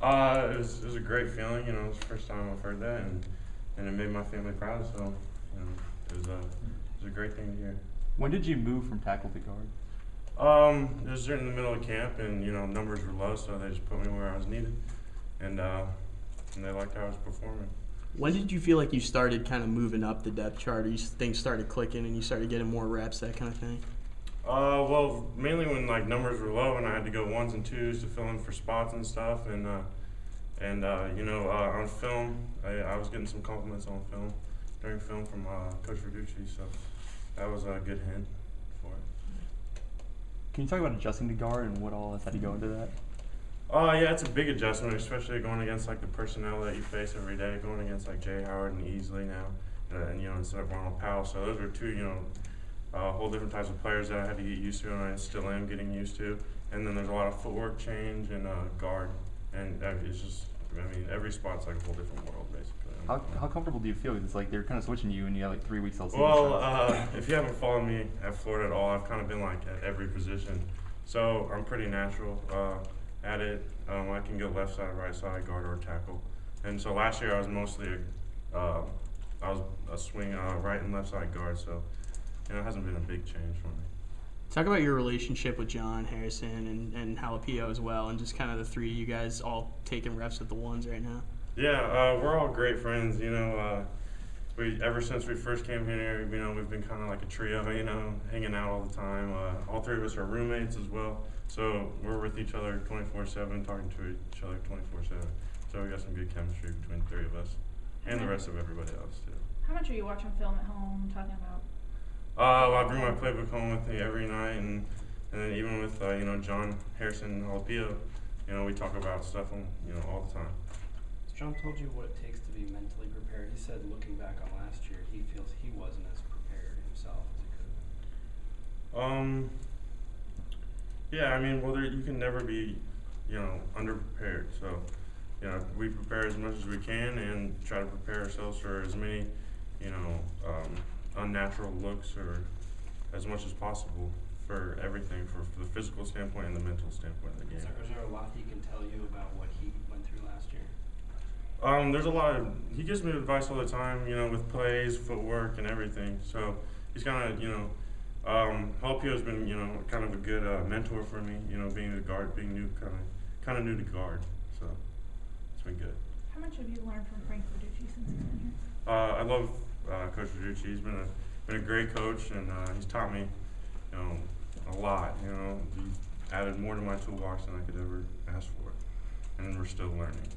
It was a great feeling. It was the first time I've heard that, and it made my family proud. So, it was a great thing to hear. When did you move from tackle to guard? It was during the middle of camp, and numbers were low, so they just put me where I was needed, and they liked how I was performing. When did you feel like you started kind of moving up the depth chart, or things started clicking and you started getting more reps, that kind of thing? Well, mainly when numbers were low and I had to go 1s and 2s to fill in for spots and stuff, and on film, I was getting some compliments on film during film from Coach Verducci, so that was a good hint for it. Can you talk about adjusting to guard and what all has had to go into that? Yeah, it's a big adjustment, especially going against the personnel that you face every day, going against Jay Howard and Easley now, and instead of Ronald Powell. So those are two whole different types of players that I had to get used to, and I still am getting used to. And then there's a lot of footwork change and guard, and it's just, every spot's a whole different world basically. How comfortable do you feel? It's they're kind of switching you, and you have 3 weeks till season. Well, if you haven't followed me at Florida at all, I've kind of been at every position, so I'm pretty natural at it. I can go left side, right side, guard, or tackle. And so last year I was mostly I was a swing right and left side guard, so it hasn't been a big change for me. Talk about your relationship with John Harrison and Jalapeno as well, and just kind of the three of you guys all taking reps with the ones right now. Yeah, we're all great friends. We ever since we first came here, we've been kind of like a trio. Hanging out all the time. All three of us are roommates as well, so we're with each other 24/7, talking to each other 24/7. So we got some good chemistry between the three of us, and the rest of everybody else too. How much are you watching film at home? Talking about. I bring my playbook home with me every night, and then even with John Harrison and Jalapeno, we talk about stuff all the time. John told you what it takes to be mentally prepared. He said, looking back on last year, he feels he wasn't as prepared himself as he could have been. Yeah, you can never be, underprepared. So, we prepare as much as we can and try to prepare ourselves for as many, unnatural looks or as much as possible for everything, for the physical standpoint and the mental standpoint of the game. Is there a lot he can tell you about what he went through last year? There's a lot of, he gives me advice all the time, with plays, footwork, and everything. So he's kind of, Jalapeno's been, kind of a good mentor for me, being a guard, being new, kind of new to guard. So it's been good. How much have you learned from Frank Verducci since you've been here? I love Coach Verducci. He's been a great coach, and he's taught me, a lot. He's added more to my toolbox than I could ever ask for, and we're still learning.